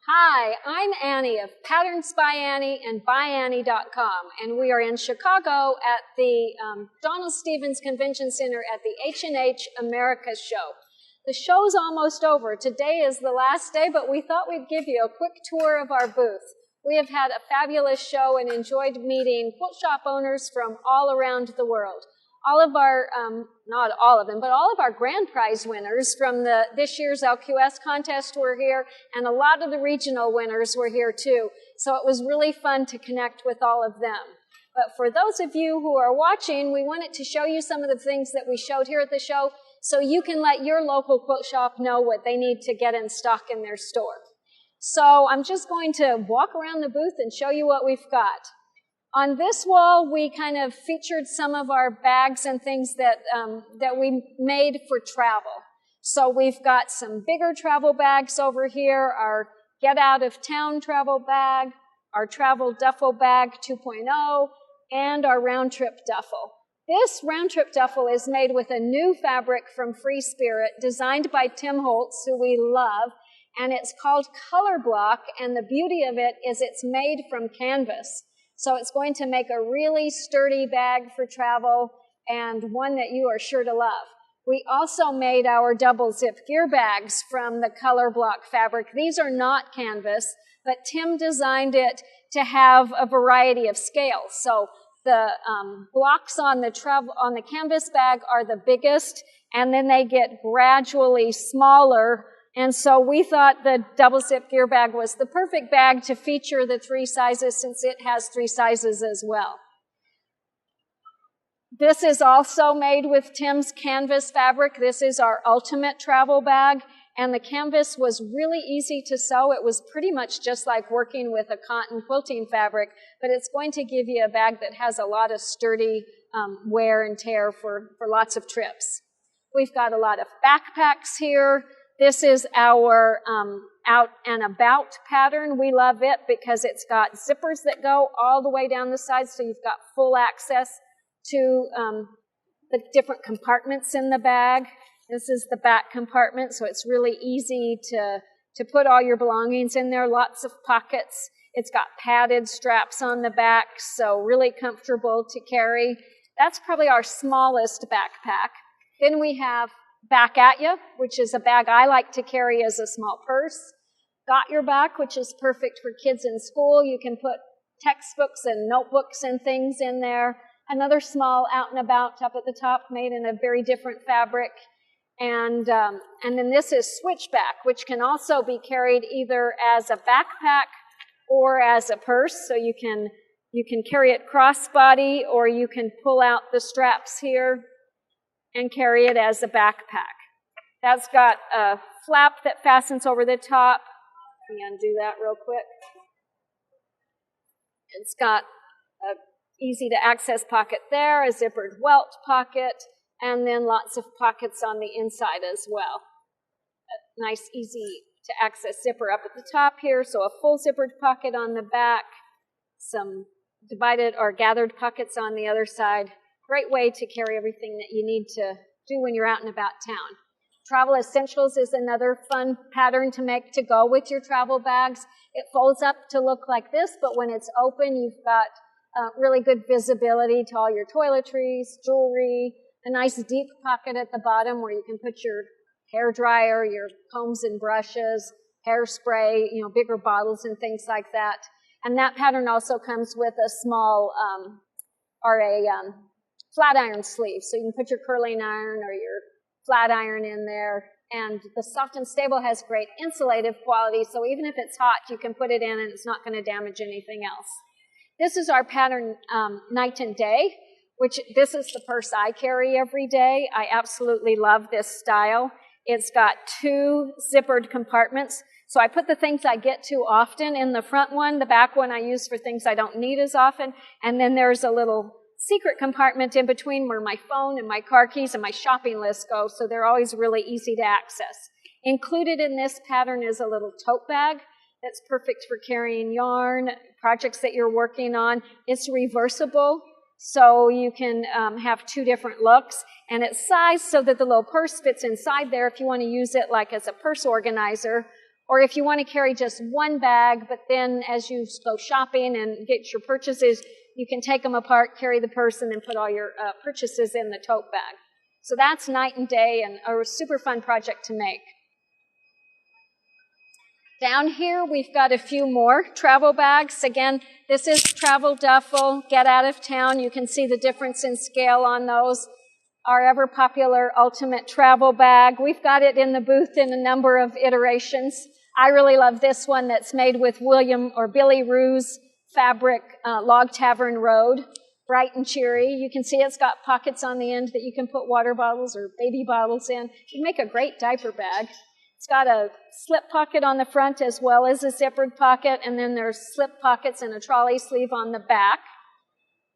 Hi, I'm Annie of Patterns by Annie and ByAnnie.com, and we are in Chicago at the Donald Stevens Convention Center at the H&H America show. The show's almost over. Today is the last day, but we thought we'd give you a quick tour of our booth. We have had a fabulous show and enjoyed meeting quilt shop owners from all around the world. All of our, not all of them, but all of our grand prize winners from this year's LQS contest were here, and a lot of the regional winners were here too. So it was really fun to connect with all of them. But for those of you who are watching, we wanted to show you some of the things that we showed here at the show so you can let your local quilt shop know what they need to get in stock in their store. So I'm just going to walk around the booth and show you what we've got. On this wall, we kind of featured some of our bags and things that we made for travel. So we've got some bigger travel bags over here, our Get Out of Town travel bag, our Travel Duffel Bag 2.0, and our Round Trip Duffel. This Round Trip Duffel is made with a new fabric from Free Spirit, designed by Tim Holtz, who we love, and it's called Color Block, and the beauty of it is it's made from canvas. So it's going to make a really sturdy bag for travel and one that you are sure to love. We also made our double zip gear bags from the Color Block fabric. These are not canvas, but Tim designed it to have a variety of scales. So the blocks on the canvas bag are the biggest, and then they get gradually smaller. And so we thought the double zip gear bag was the perfect bag to feature the 3 sizes, since it has 3 sizes as well. This is also made with Tim's canvas fabric. This is our ultimate travel bag, and the canvas was really easy to sew. It was pretty much just like working with a cotton quilting fabric, but it's going to give you a bag that has a lot of sturdy wear and tear for lots of trips. We've got a lot of backpacks here. This is our Out and About pattern. We love it because it's got zippers that go all the way down the sides, so you've got full access to the different compartments in the bag. This is the back compartment, so it's really easy to put all your belongings in there. Lots of pockets. It's got padded straps on the back, so really comfortable to carry. That's probably our smallest backpack. Then we have Back At Ya, which is a bag I like to carry as a small purse. Got Your Back, which is perfect for kids in school. You can put textbooks and notebooks and things in there. Another small Out and About up at the top, made in a very different fabric. And then this is Switchback, which can also be carried either as a backpack or as a purse. So you can carry it crossbody, or you can pull out the straps here and carry it as a backpack. That's got a flap that fastens over the top. Let me undo that real quick. It's got an easy to access pocket there, a zippered welt pocket, and then lots of pockets on the inside as well. A nice, easy to access zipper up at the top here, so a full zippered pocket on the back, some divided or gathered pockets on the other side. Great way to carry everything that you need to do when you're out and about town. Travel Essentials is another fun pattern to make to go with your travel bags. It folds up to look like this, but when it's open, you've got really good visibility to all your toiletries, jewelry, a nice deep pocket at the bottom where you can put your hair dryer, your combs and brushes, hairspray, bigger bottles and things like that. And that pattern also comes with a small flat iron sleeve, so you can put your curling iron or your flat iron in there. And the Soft and Stable has great insulative quality, so even if it's hot, you can put it in and it's not going to damage anything else. This is our pattern Night and Day, which this is the purse I carry every day. I absolutely love this style. It's got 2 zippered compartments, so I put the things I get to often in the front one. The back one I use for things I don't need as often, and then there's a little secret compartment in between where my phone and my car keys and my shopping list go, so they're always really easy to access. Included in this pattern is a little tote bag that's perfect for carrying yarn, projects that you're working on. It's reversible, so you can have 2 different looks, and it's sized so that the little purse fits inside there if you want to use it like as a purse organizer, Or if you want to carry just one bag, but then as you go shopping and get your purchases, you can take them apart, carry the purse, and then put all your purchases in the tote bag. So that's night and day and a super fun project to make. Down here, we've got a few more travel bags. Again, this is travel duffel, get out of town. You can see the difference in scale on those. Our ever popular ultimate travel bag. We've got it in the booth in a number of iterations. I really love this one that's made with William or Billy Rue's fabric, Log Tavern Road. Bright and cheery. You can see it's got pockets on the end that you can put water bottles or baby bottles in. It'd make a great diaper bag. It's got a slip pocket on the front as well as a zippered pocket, and then there's slip pockets and a trolley sleeve on the back.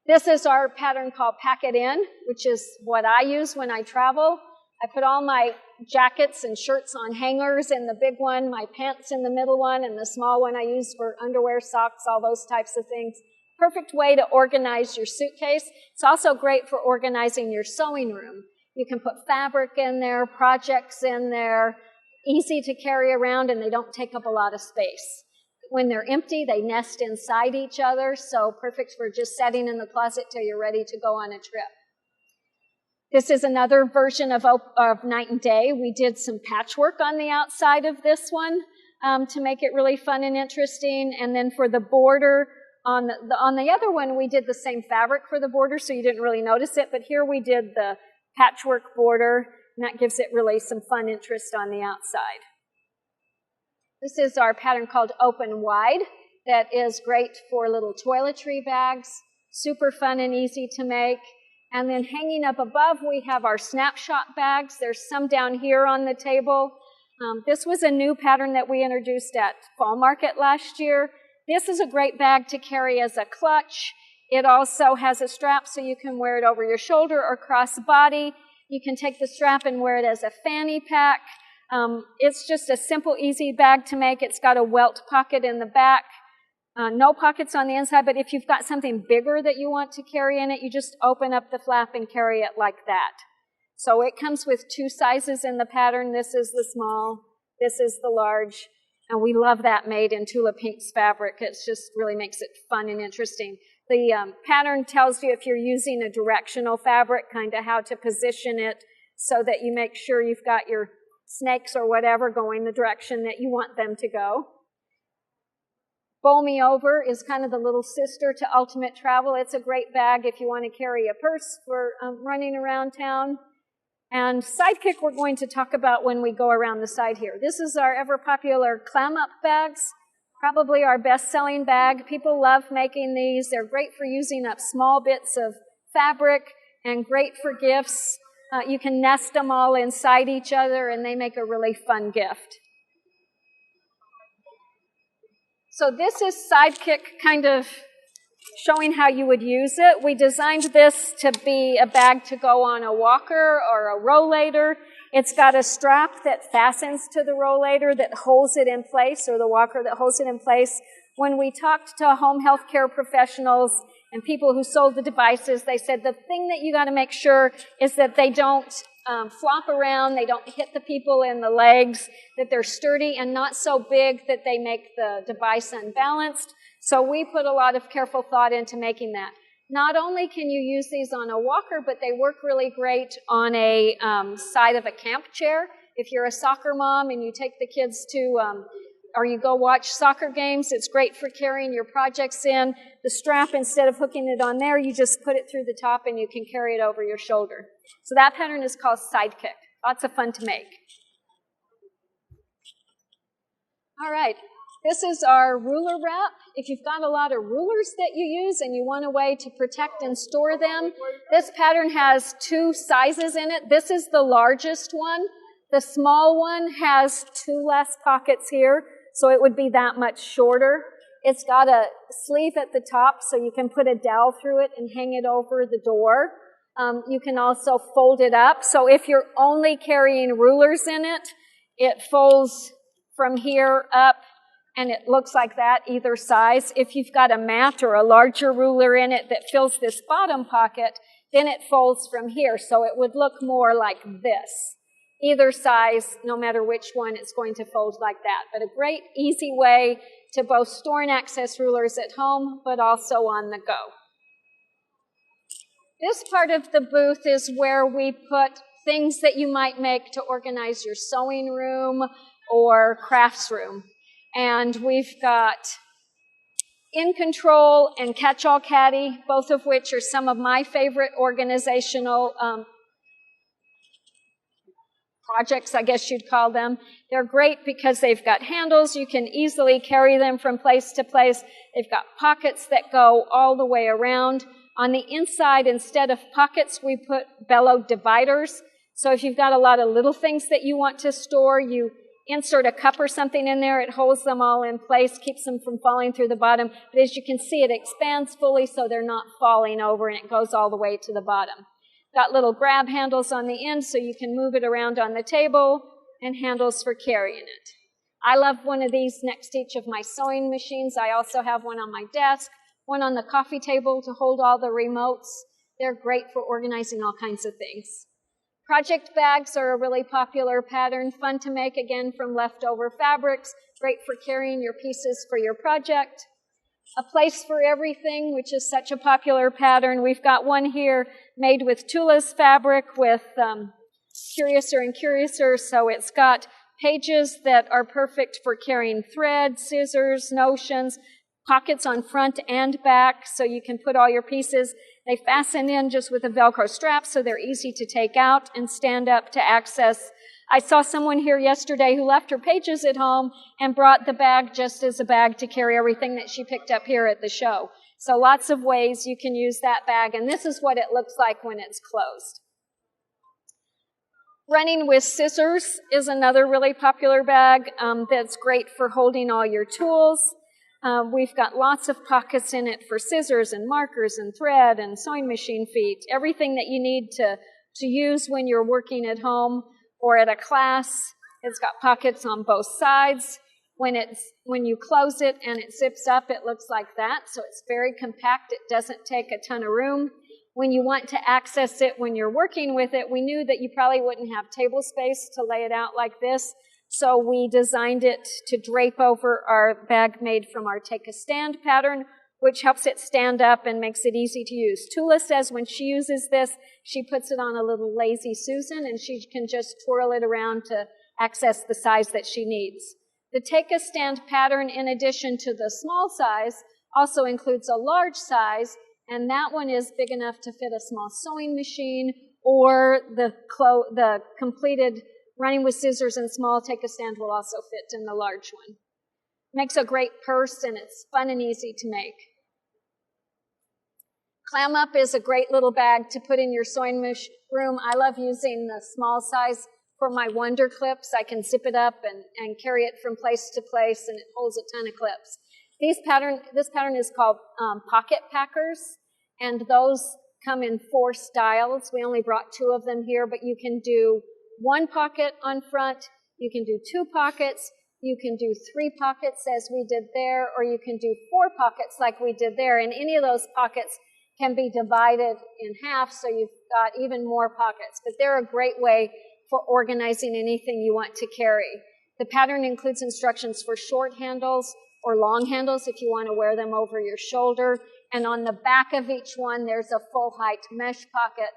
This is our pattern called Pack It In, which is what I use when I travel. I put all my jackets and shirts on hangers in the big one, my pants in the middle one, and the small one I use for underwear, socks, all those types of things. Perfect way to organize your suitcase. It's also great for organizing your sewing room. You can put fabric in there, projects in there, easy to carry around, and they don't take up a lot of space. When they're empty, they nest inside each other, so perfect for just setting in the closet till you're ready to go on a trip. This is another version of Night and Day. We did some patchwork on the outside of this one to make it really fun and interesting, and then for the border, on the other one, we did the same fabric for the border, so you didn't really notice it, but here we did the patchwork border, and that gives it really some fun interest on the outside. This is our pattern called Open Wide that is great for little toiletry bags, super fun and easy to make. And then hanging up above, we have our snapshot bags. There's some down here on the table. This was a new pattern that we introduced at Fall Market last year. This is a great bag to carry as a clutch. It also has a strap so you can wear it over your shoulder or cross body. You can take the strap and wear it as a fanny pack. It's just a simple, easy bag to make. It's got a welt pocket in the back. No pockets on the inside, but if you've got something bigger that you want to carry in it, you just open up the flap and carry it like that. So it comes with two sizes in the pattern. This is the small, this is the large. And we love that made in Tula Pink's fabric. It just really makes it fun and interesting. The pattern tells you if you're using a directional fabric, kind of how to position it so that you make sure you've got your snakes or whatever going the direction that you want them to go. Bowl Me Over is kind of the little sister to Ultimate Travel. It's a great bag if you want to carry a purse for running around town. And Sidekick we're going to talk about when we go around the side here. This is our ever popular clam up bags, probably our best-selling bag. People love making these. They're great for using up small bits of fabric and great for gifts. You can nest them all inside each other and they make a really fun gift. So this is Sidekick kind of showing how you would use it. We designed this to be a bag to go on a walker or a rollator. It's got a strap that fastens to the rollator that holds it in place, or the walker that holds it in place. When we talked to home health care professionals and people who sold the devices, they said the thing that you got to make sure is that they don't flop around, they don't hit the people in the legs, that they're sturdy and not so big that they make the device unbalanced. So we put a lot of careful thought into making that. Not only can you use these on a walker, but they work really great on a side of a camp chair. If you're a soccer mom and you take the kids to, or you go watch soccer games, it's great for carrying your projects in. The strap, instead of hooking it on there, you just put it through the top and you can carry it over your shoulder. So that pattern is called Sidekick. Lots of fun to make. All right. This is our ruler wrap. If you've got a lot of rulers that you use and you want a way to protect and store them, this pattern has two sizes in it. This is the largest one. The small one has two less pockets here, so it would be that much shorter. It's got a sleeve at the top, so you can put a dowel through it and hang it over the door. You can also fold it up. So if you're only carrying rulers in it, it folds from here up, and it looks like that either size. If you've got a mat or a larger ruler in it that fills this bottom pocket, then it folds from here, so it would look more like this. either size, no matter which one, it's going to fold like that. But a great, easy way to both store and access rulers at home, but also on the go. This part of the booth is where we put things that you might make to organize your sewing room or crafts room. And we've got In Control and Catch-All Caddy, both of which are some of my favorite organizational projects, I guess you'd call them. They're great because they've got handles. You can easily carry them from place to place. They've got pockets that go all the way around. On the inside, instead of pockets, we put bellowed dividers. So if you've got a lot of little things that you want to store, you insert a cup or something in there. It holds them all in place, keeps them from falling through the bottom. But as you can see, it expands fully so they're not falling over, and it goes all the way to the bottom. Got little grab handles on the end so you can move it around on the table, and handles for carrying it. I love one of these next to each of my sewing machines. I also have one on my desk, one on the coffee table to hold all the remotes. They're great for organizing all kinds of things. Project bags are a really popular pattern, fun to make, again, from leftover fabrics, great for carrying your pieces for your project. A place for everything, which is such a popular pattern. We've got one here made with Totes fabric with Curiouser and Curiouser, so it's got pages that are perfect for carrying thread, scissors, notions, pockets on front and back, so you can put all your pieces. They fasten in just with a Velcro strap, so they're easy to take out and stand up to access. I saw someone here yesterday who left her pages at home and brought the bag just as a bag to carry everything that she picked up here at the show. So lots of ways you can use that bag, and this is what it looks like when it's closed. Running with Scissors is another really popular bag that's great for holding all your tools. We've got lots of pockets in it for scissors and markers and thread and sewing machine feet, everything that you need to use when you're working at home or at a class. It's got pockets on both sides. When you close it and it zips up, it looks like that. So it's very compact. It doesn't take a ton of room. When you want to access it when you're working with it, we knew that you probably wouldn't have table space to lay it out like this. So we designed it to drape over our bag made from our Take a Stand pattern, which helps it stand up and makes it easy to use. Tula says when she uses this, she puts it on a little Lazy Susan, and she can just twirl it around to access the size that she needs. The Take a Stand pattern, in addition to the small size, also includes a large size, and that one is big enough to fit a small sewing machine or the completed Running with Scissors and small Take a Stand will also fit in the large one. Makes a great purse, and it's fun and easy to make. Clam Up is a great little bag to put in your sewing room. I love using the small size for my Wonder clips. I can zip it up and carry it from place to place, and it holds a ton of clips. This pattern is called Pocket Packers, and those come in 4 styles. We only brought 2 of them here, but you can do 1 pocket on front, you can do 2 pockets, you can do 3 pockets as we did there, or you can do 4 pockets like we did there, and any of those pockets can be divided in half, so you've got even more pockets. But they're a great way for organizing anything you want to carry. The pattern includes instructions for short handles or long handles if you want to wear them over your shoulder, and on the back of each one there's a full-height mesh pocket.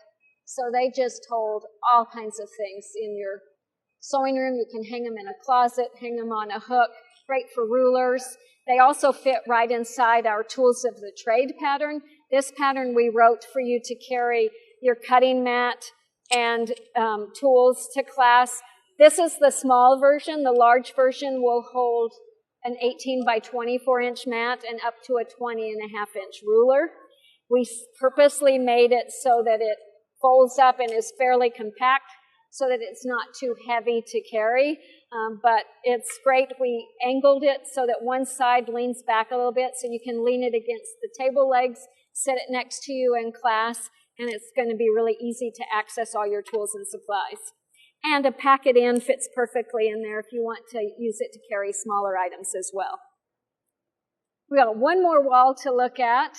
So they just hold all kinds of things in your sewing room. You can hang them in a closet, hang them on a hook, great for rulers. They also fit right inside our Tools of the Trade pattern. This pattern we wrote for you to carry your cutting mat and tools to class. This is the small version. The large version will hold an 18 by 24 inch mat and up to a 20.5-inch ruler. We purposely made it so that it folds up and is fairly compact so that it's not too heavy to carry, but it's great. We angled it so that one side leans back a little bit so you can lean it against the table legs, sit it next to you in class, and it's going to be really easy to access all your tools and supplies. And a pack it in fits perfectly in there if you want to use it to carry smaller items as well. We've got one more wall to look at,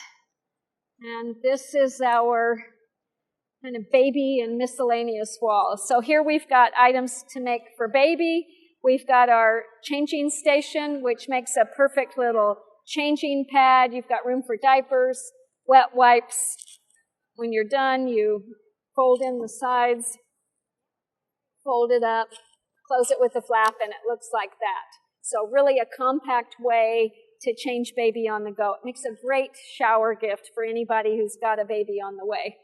and this is our kind of baby and miscellaneous wall. So here we've got items to make for baby. We've got our changing station, which makes a perfect little changing pad. You've got room for diapers, wet wipes. When you're done, you fold in the sides, fold it up, close it with a flap, and it looks like that. So really a compact way to change baby on the go. It makes a great shower gift for anybody who's got a baby on the way.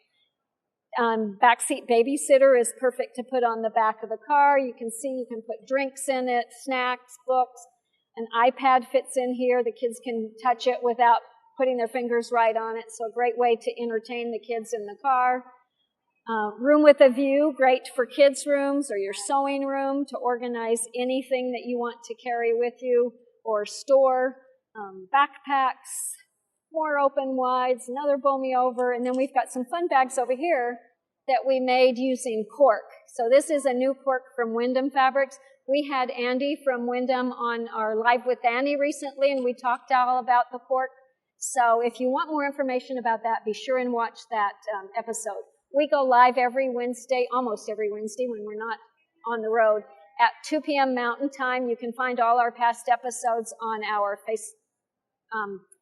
Backseat babysitter is perfect to put on the back of the car. You can see you can put drinks in it, snacks, books. An iPad fits in here. The kids can touch it without putting their fingers right on it. So a great way to entertain the kids in the car. Room with a view, great for kids' rooms or your sewing room to organize anything that you want to carry with you or store. Backpacks, more open wides, another bow me over, and then we've got some fun bags over here that we made using cork. So this is a new cork from Wyndham Fabrics. We had Andy from Wyndham on our Live with Annie recently, and we talked all about the cork. So if you want more information about that, be sure and watch that episode. We go live every Wednesday, almost every Wednesday when we're not on the road, at 2 p.m. Mountain Time. You can find all our past episodes on our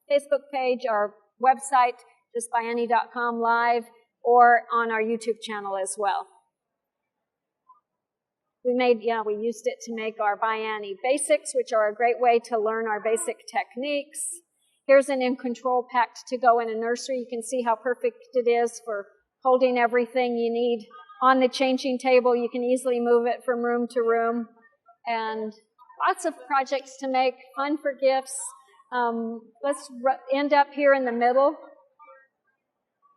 Facebook page, our website, just ByAnnie.com live, or on our YouTube channel as well. We used it to make our ByAnnie Basics, which are a great way to learn our basic techniques. Here's an In Control pack to go in a nursery. You can see how perfect it is for holding everything you need on the changing table. You can easily move it from room to room. And lots of projects to make, fun for gifts. Let's end up here in the middle.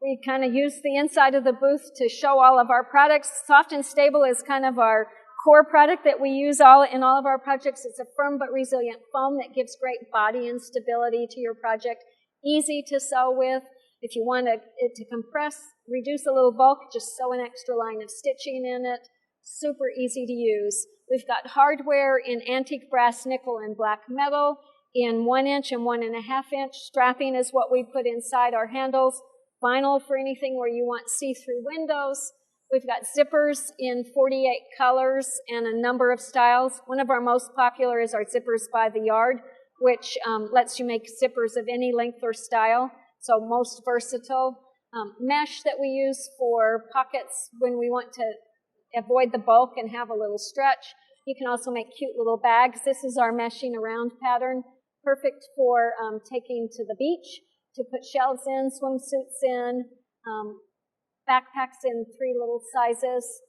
We kind of use the inside of the booth to show all of our products. Soft and Stable is kind of our core product that we use in all of our projects. It's a firm but resilient foam that gives great body and stability to your project. Easy to sew with. If you want it to compress, reduce a little bulk, just sew an extra line of stitching in it. Super easy to use. We've got hardware in antique brass, nickel, and black metal. In 1 inch and 1.5 inch. Strapping is what we put inside our handles. Vinyl for anything where you want see-through windows. We've got zippers in 48 colors and a number of styles. One of our most popular is our zippers by the yard, which lets you make zippers of any length or style, so most versatile. Mesh that we use for pockets when we want to avoid the bulk and have a little stretch. You can also make cute little bags. This is our meshing around pattern. Perfect for taking to the beach, to put shells in, swimsuits in, backpacks in 3 little sizes.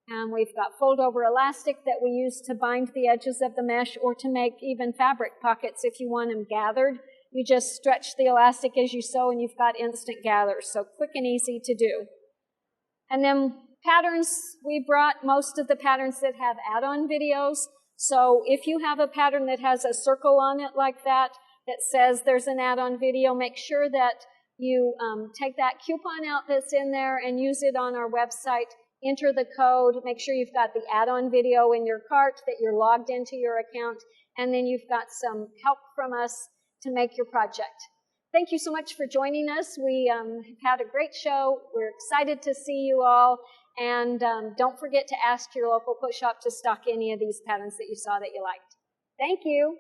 And we've got fold-over elastic that we use to bind the edges of the mesh or to make even fabric pockets if you want them gathered. You just stretch the elastic as you sew and you've got instant gather. So quick and easy to do. And then patterns, we brought most of the patterns that have add-on videos. So if you have a pattern that has a circle on it like that, that says there's an add-on video, make sure that you take that coupon out that's in there and use it on our website. Enter the code, make sure you've got the add-on video in your cart, that you're logged into your account, and then you've got some help from us to make your project. Thank you so much for joining us. We have had a great show. We're excited to see you all. And don't forget to ask your local push shop to stock any of these patterns that you saw that you liked. Thank you.